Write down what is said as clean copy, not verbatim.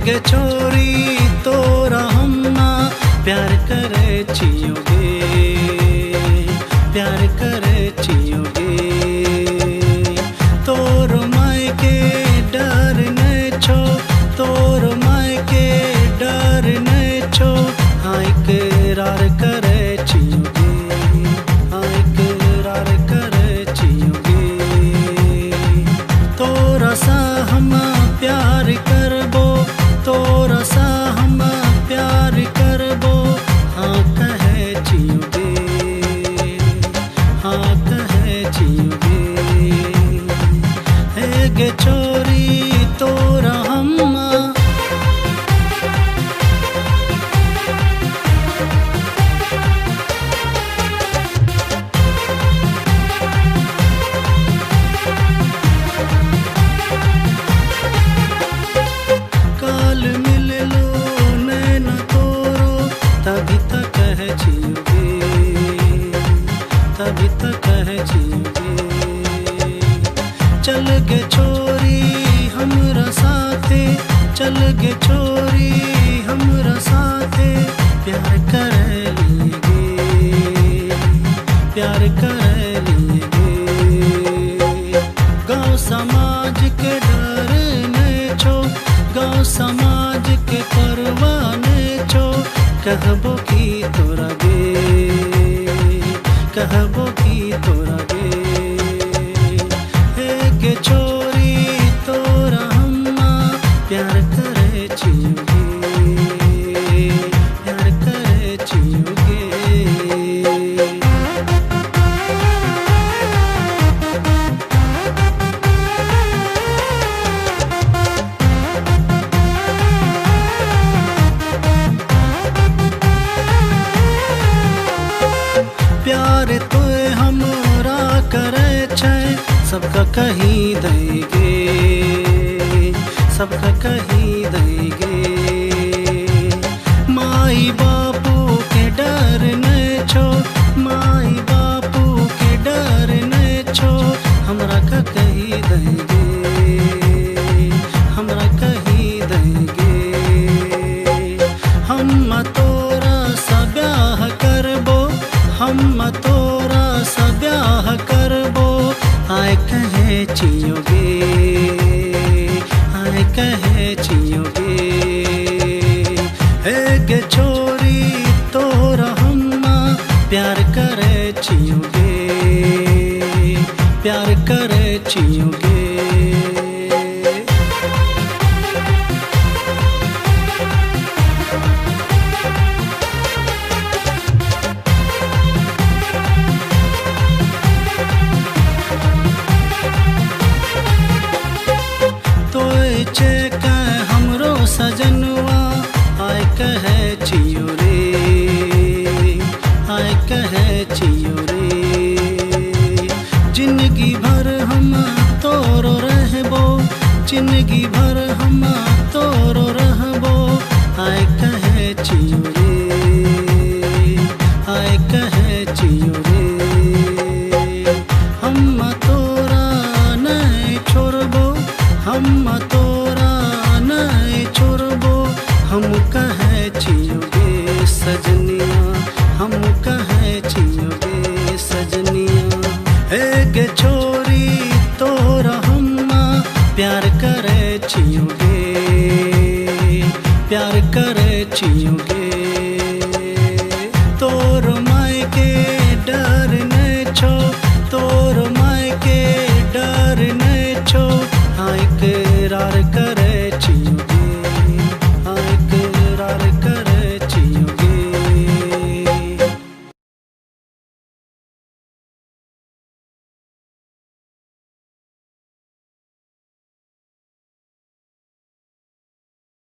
गे छोरी तोरा हम्मा प्यार करे छियोगे, प्यार करे छियोगे। तोर मायके डर न छो, तोर मायके डर न छो, हाँ इकरार करे छियोगे, हाँ इकरार करे छियोगे। तोरा सा हम प्यार करबो, तोरा सा हम प्यार करबो, हाँ कहे छियोगे, हाँ कहे छियोगे। हे गे छोरी तोरा हम्मा काल मिल लो नैना तोरो, तभी तक कहे छियोगे, तभी तक कहे छियोगे। चल गे छोरी हमरा साथे, चल गे छोरी हमरा साथे, प्यार करे लिएगे, प्यार करे लिएगे। गाँव समाज के डर न छो, गाँव समाज के परवाह न छो, कहबो की तोरा गे, कहबो की तोरा गे। हे गे छोरी तोरा हम्मा प्यार करे छियोगे, प्यार करे छियोगे। प्यार तोए हमरा करे छै, सबका कही देगे, सबका कही देगे। माई बापू के डर न छो, माई बापू के डर न छो, हमरा का कही देगे, हमरा कही देगे। हम तोरा सा ब्याह करबो, हम तोरा सा ब्याह करबो, आय कहे छियोगे, आय कहे छियोगे। हे गे छोरी तोरा हम्मा प्यार करे छियोगे, प्यार करे छियोगे। तोय छे कह हमरो सजनवा, आय कहे छियो रे, आय कहे छियो रे। जिंदगी भर हम तोरो रहबो, जिंदगी भर हम तोरो रहबो, आय कहे छियो रे, आय कहे छियो रे। हम तोरा नहीं छोड़बो, हम तोरा नहीं छोड़बो, हम कहे छियोगे सजनिया, हम कहे छियोगे सजनिया। हे गे छोरी तोरा हम्मा प्यार करे छियोगे, प्यार करे छियोगे।